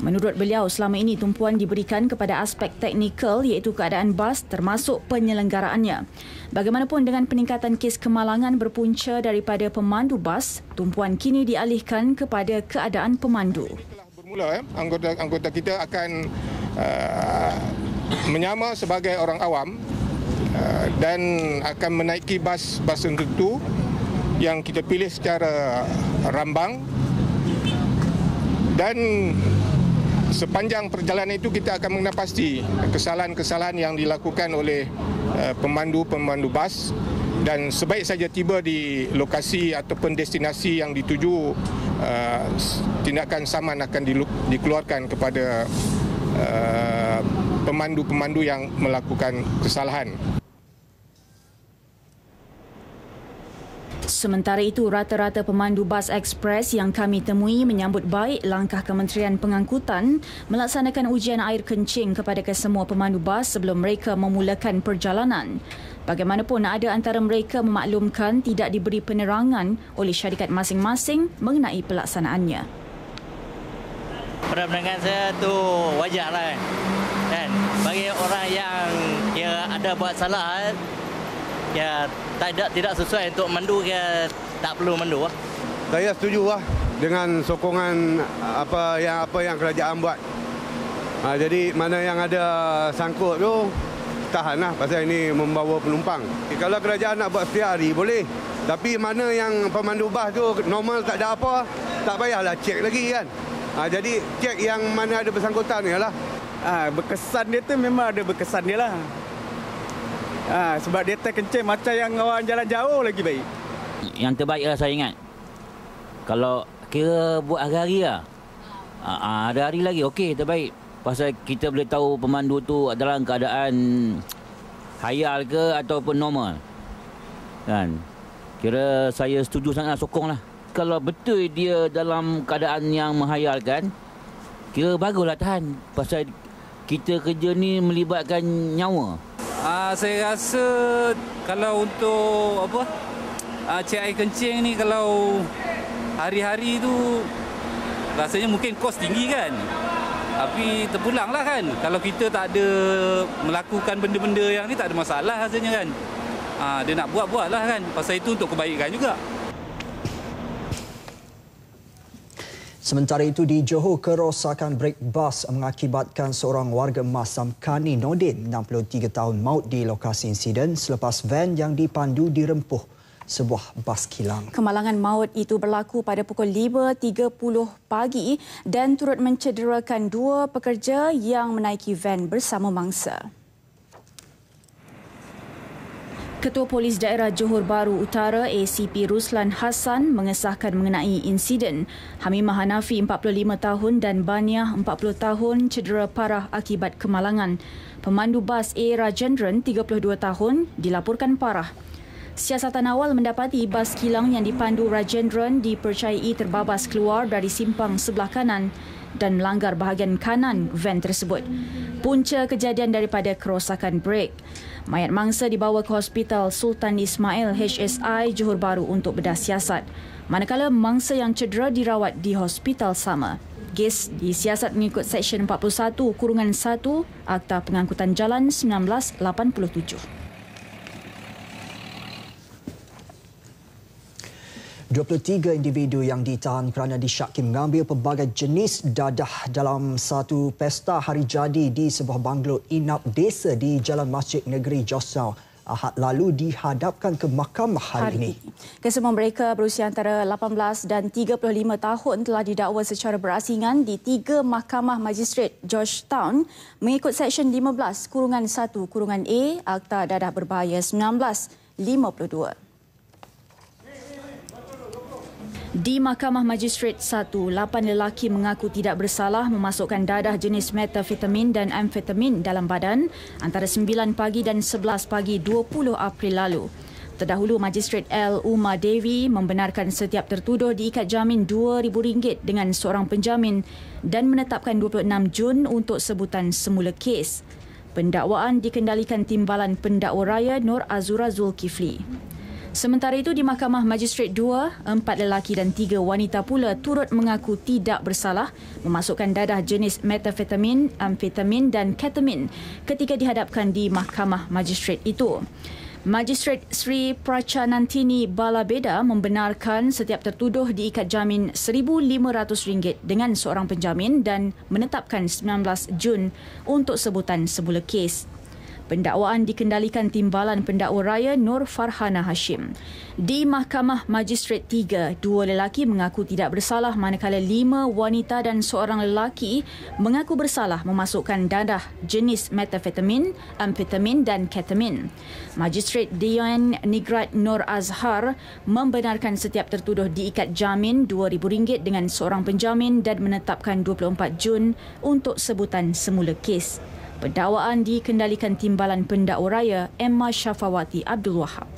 S2: Menurut beliau, selama ini tumpuan diberikan kepada aspek teknikal iaitu keadaan bas termasuk penyelenggaraannya. Bagaimanapun dengan peningkatan kes kemalangan berpunca daripada pemandu bas, tumpuan kini dialihkan kepada keadaan pemandu.
S5: Bermula, anggota kita akan menyama sebagai orang awam dan akan menaiki bas tertentu yang kita pilih secara rambang, dan sepanjang perjalanan itu kita akan mengenal pasti kesalahan-kesalahan yang dilakukan oleh pemandu bas, dan sebaik saja tiba di lokasi ataupun destinasi yang dituju, tindakan saman akan dikeluarkan kepada pemandu-pemandu yang melakukan kesalahan.
S2: Sementara itu, rata-rata pemandu bas ekspres yang kami temui menyambut baik langkah Kementerian Pengangkutan melaksanakan ujian air kencing kepada kesemua pemandu bas sebelum mereka memulakan perjalanan. Bagaimanapun, ada antara mereka memaklumkan tidak diberi penerangan oleh syarikat masing-masing mengenai pelaksanaannya.
S6: Pandangan saya tu wajarlah, kan? Bagi orang yang ada buat salah, ya tidak sesuai untuk mandu, ya tak perlu mandu.
S23: Saya setuju dengan sokongan apa yang kerajaan buat. Jadi mana yang ada sangkut tu tahanlah, pasal ini membawa penumpang. Kalau kerajaan nak buat setiap hari boleh, tapi mana yang pemandu bas tu normal tak ada apa, tak payahlah cek lagi kan. Jadi cek yang mana ada bersangkutan ni lah.
S24: Berkesan dia tu memang ada berkesan dia lah. Sebab dia terkencing macam yang orang jalan jauh lagi baik.
S25: Yang terbaik lah saya ingat. Kalau kira buat hari-hari lah. Ada hari lagi okey, terbaik. Pasal kita boleh tahu pemandu tu dalam keadaan hayal ke ataupun normal. Kan? Kira saya setuju sangat, sokong lah. Kalau betul dia dalam keadaan yang menghayalkan, kira baguslah tahan. Pasal kita kerja ni melibatkan nyawa.
S26: Saya rasa kalau untuk cek air kencing ni, kalau hari-hari tu rasanya mungkin kos tinggi kan. Tapi terpulanglah kan. Kalau kita tak ada melakukan benda-benda yang ni, tak ada masalah rasanya kan. Dia nak buat-buatlah kan. Pasal itu untuk kebaikan juga.
S1: Sementara itu di Johor, kerosakan brek bas mengakibatkan seorang warga Masam Kani Nordin 63 tahun maut di lokasi insiden selepas van yang dipandu dirempuh sebuah bas kilang.
S2: Kemalangan maut itu berlaku pada pukul 5.30 pagi dan turut mencederakan dua pekerja yang menaiki van bersama mangsa. Ketua Polis Daerah Johor Bahru Utara ACP Ruslan Hassan mengesahkan mengenai insiden Hamimah Hanafi 45 tahun dan Baniah 40 tahun cedera parah akibat kemalangan. Pemandu bas A. Rajendran 32 tahun dilaporkan parah. Siasatan awal mendapati bas kilang yang dipandu Rajendran dipercayai terbabas keluar dari simpang sebelah kanan dan melanggar bahagian kanan van tersebut. Punca kejadian daripada kerosakan brek. Mayat mangsa dibawa ke Hospital Sultan Ismail HSI Johor Bahru untuk bedah siasat, manakala mangsa yang cedera dirawat di hospital sama. Kes disiasat mengikut Seksyen 41(1) Akta Pengangkutan Jalan 1987.
S1: 23 individu yang ditahan kerana disyaki mengambil pelbagai jenis dadah dalam satu pesta hari jadi di sebuah banglo inap desa di Jalan Masjid Negeri Josau Ahad lalu dihadapkan ke mahkamah hari ini.
S2: Kesemua mereka berusia antara 18 dan 35 tahun telah didakwa secara berasingan di 3 Mahkamah Magistrate Georgetown mengikut Seksyen 15(1)(a) Akta Dadah Berbahaya 1952. Di Mahkamah Magistrate 1, 8 lelaki mengaku tidak bersalah memasukkan dadah jenis metafetamin dan amfetamin dalam badan antara 9 pagi dan 11 pagi 20 April lalu. Terdahulu, Magistrate L. Umar Devi membenarkan setiap tertuduh diikat jamin RM2,000 dengan seorang penjamin dan menetapkan 26 Jun untuk sebutan semula kes. Pendakwaan dikendalikan Timbalan Pendakwa Raya Nur Azura Zulkifli. Sementara itu di Mahkamah Magistrate 2, 4 lelaki dan 3 wanita pula turut mengaku tidak bersalah memasukkan dadah jenis metafetamin, amfetamin dan ketamin ketika dihadapkan di Mahkamah Magistrate itu. Magistrate Sri Prachanantini Balabeda membenarkan setiap tertuduh diikat jamin RM1,500 dengan seorang penjamin dan menetapkan 19 Jun untuk sebutan semula kes. Pendakwaan dikendalikan Timbalan Pendakwa Raya Nur Farhana Hashim. Di Mahkamah Magistrate 3, 2 lelaki mengaku tidak bersalah manakala 5 wanita dan seorang lelaki mengaku bersalah memasukkan dadah jenis metafetamin, amfetamin dan ketamin. Magistrate Dewan Nigrat Nur Azhar membenarkan setiap tertuduh diikat jamin RM2,000 dengan seorang penjamin dan menetapkan 24 Jun untuk sebutan semula kes. Pendakwaan dikendalikan Timbalan Pendakwa Raya Emma Syafawati Abdul Wahab.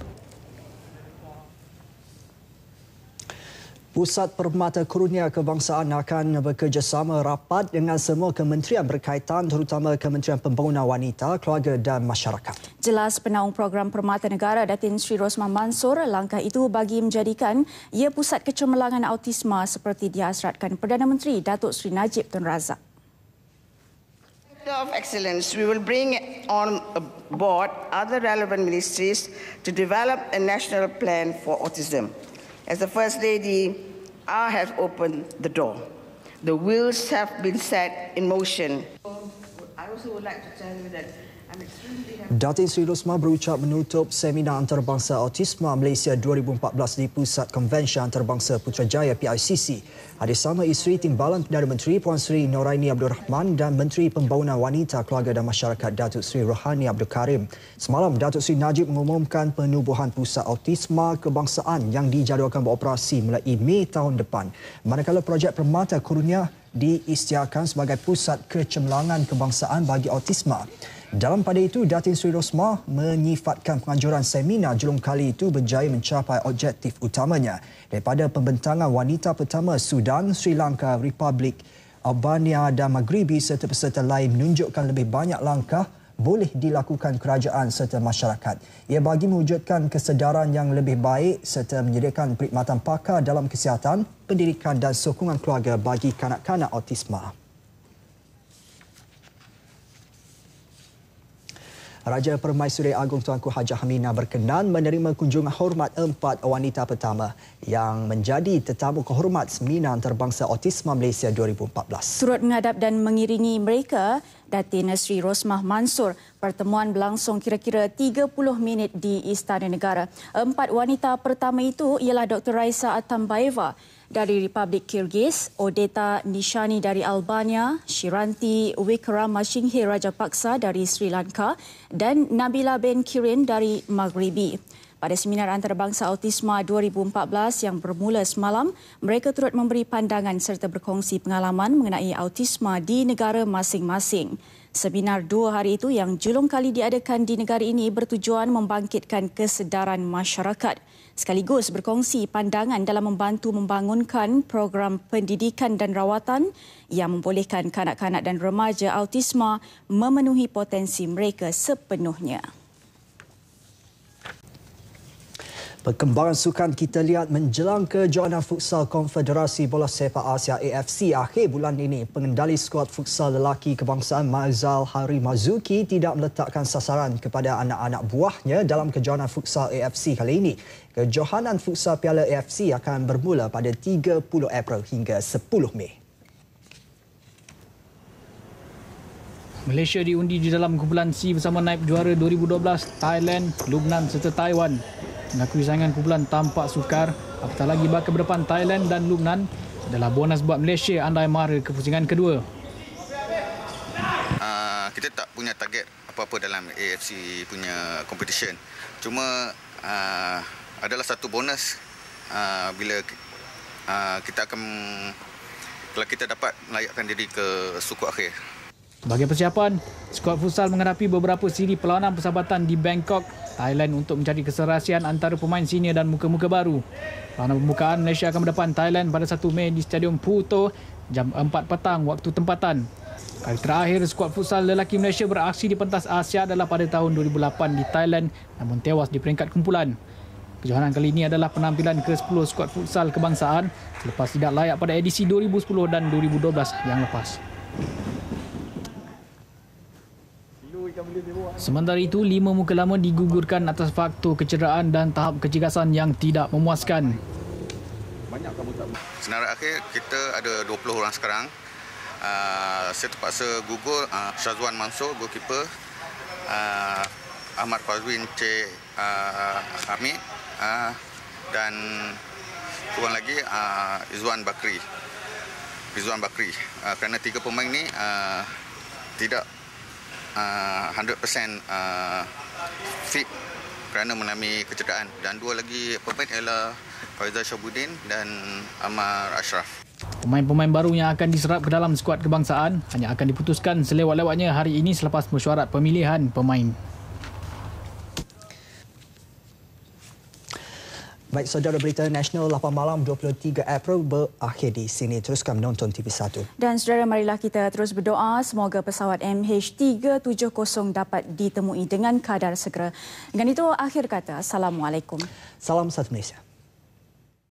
S1: Pusat Permata Kurnia Kebangsaan akan bekerjasama rapat dengan semua kementerian berkaitan terutama Kementerian Pembangunan Wanita, Keluarga dan Masyarakat.
S2: Jelas Penaung Program Permata Negara Datin Sri Rosmah Mansor, langkah itu bagi menjadikan ia pusat kecemerlangan autisma seperti dihasratkan Perdana Menteri Datuk Seri Najib Tun Razak.
S7: Of excellence, we will bring on board other relevant ministries to develop a national plan for autism. As the First Lady, I have opened the door. The wheels have been set in motion. I also would like to tell you that I'm extremely happy.
S1: Datin Sri Rosmah berucap menutup Seminar Antarabangsa Autisma Malaysia 2014 di Pusat Konvensyen Antarabangsa Putrajaya PICC. Hadir sama isteri Timbalan Perdana Menteri Puan Sri Noraini Abdul Rahman dan Menteri Pembangunan Wanita, Keluarga dan Masyarakat Datuk Sri Rohani Abdul Karim. Semalam, Datuk Sri Najib mengumumkan penubuhan Pusat Autisma Kebangsaan yang dijadualkan beroperasi mulai Mei tahun depan. Manakala projek Permata Kurnia diisytiharkan sebagai pusat kecemerlangan kebangsaan bagi autisma. Dalam pada itu, Datin Sri Rosmah menyifatkan penganjuran seminar julung kali itu berjaya mencapai objektif utamanya daripada pembentangan wanita pertama Sudan, Sri Lanka, Republik Albania dan Maghribi serta peserta lain menunjukkan lebih banyak langkah boleh dilakukan kerajaan serta masyarakat. Ia bagi mewujudkan kesedaran yang lebih baik serta menyediakan perkhidmatan pakar dalam kesihatan, pendidikan dan sokongan keluarga bagi kanak-kanak autisma. Raja Permaisuri Agong Tuanku Hajah Hamina berkenan menerima kunjungan hormat 4 wanita pertama yang menjadi tetamu kehormat Seminar Antarabangsa Autisma Malaysia 2014.
S2: Turut menghadap dan mengiringi mereka, Datin Sri Rosmah Mansor. Pertemuan berlangsung kira-kira 30 minit di Istana Negara. 4 wanita pertama itu ialah Dr. Raisa Atambaeva dari Republik Kyrgyz, Odeta Nishani dari Albania, Shiranti Wickramasinghe Rajapaksa dari Sri Lanka dan Nabila Ben Kirin dari Maghribi. Pada Seminar Antarabangsa Autisma 2014 yang bermula semalam, mereka turut memberi pandangan serta berkongsi pengalaman mengenai autisma di negara masing-masing. Seminar 2 hari itu yang julung kali diadakan di negara ini bertujuan membangkitkan kesedaran masyarakat sekaligus berkongsi pandangan dalam membantu membangunkan program pendidikan dan rawatan yang membolehkan kanak-kanak dan remaja autisma memenuhi potensi mereka sepenuhnya.
S1: Perkembangan sukan kita lihat menjelang kejohanan futsal Konfederasi Bola Sepak Asia AFC akhir bulan ini. Pengendali skuad futsal lelaki kebangsaan Maizal Hari Mazuki tidak meletakkan sasaran kepada anak-anak buahnya dalam kejohanan futsal AFC kali ini. Kejohanan futsal Piala AFC akan bermula pada 30 April hingga 10 Mei.
S8: Malaysia diundi di dalam kumpulan C bersama naib juara 2012 Thailand, Lubnan serta Taiwan. Mengakui saingan kumpulan tampak sukar, apatah lagi bakal berdepan Thailand dan Lubnan adalah bonus buat Malaysia andai mara ke pusingan kedua.
S9: Kita tak punya target apa-apa dalam AFC punya competition. Cuma adalah satu bonus bila kita akan kalau kita dapat melayakkan diri ke suku akhir.
S8: Sebagai persiapan, skuad futsal menghadapi beberapa siri perlawanan persahabatan di Bangkok, Thailand untuk mencari keserasian antara pemain senior dan muka-muka baru. Perlawanan pembukaan Malaysia akan berdepan Thailand pada 1 Mei di Stadium Puto jam 4 petang waktu tempatan. Kali terakhir skuad futsal lelaki Malaysia beraksi di pentas Asia adalah pada tahun 2008 di Thailand namun tewas di peringkat kumpulan. Kejohanan kali ini adalah penampilan ke-10 skuad futsal kebangsaan selepas tidak layak pada edisi 2010 dan 2012 yang lepas. Sementara itu, 5 muka lama digugurkan atas faktor kecederaan dan tahap kecergasan yang tidak memuaskan.
S9: Senarai akhir, kita ada 20 orang sekarang. Saya terpaksa gugur Syazwan Mansur, goalkeeper, Ahmad Fazwin Cik Hamid, dan kurang lagi Izwan Bakri. Kerana 3 pemain ni tidak 100% fit kerana mengalami kecederaan, dan 2 lagi pemain ialah Faizal Syabuddin dan Amar Ashraf.
S8: Pemain-pemain baru yang akan diserap ke dalam skuad kebangsaan hanya akan diputuskan selewat-lewatnya hari ini selepas mesyuarat pemilihan pemain.
S1: Baik, saudara, berita nasional 8 malam 23 April berakhir di sini. Teruskan menonton TV1.
S2: Dan saudara, marilah kita terus berdoa semoga pesawat MH370 dapat ditemui dengan kadar segera. Dengan itu, akhir kata, Assalamualaikum.
S1: Salam satu Malaysia.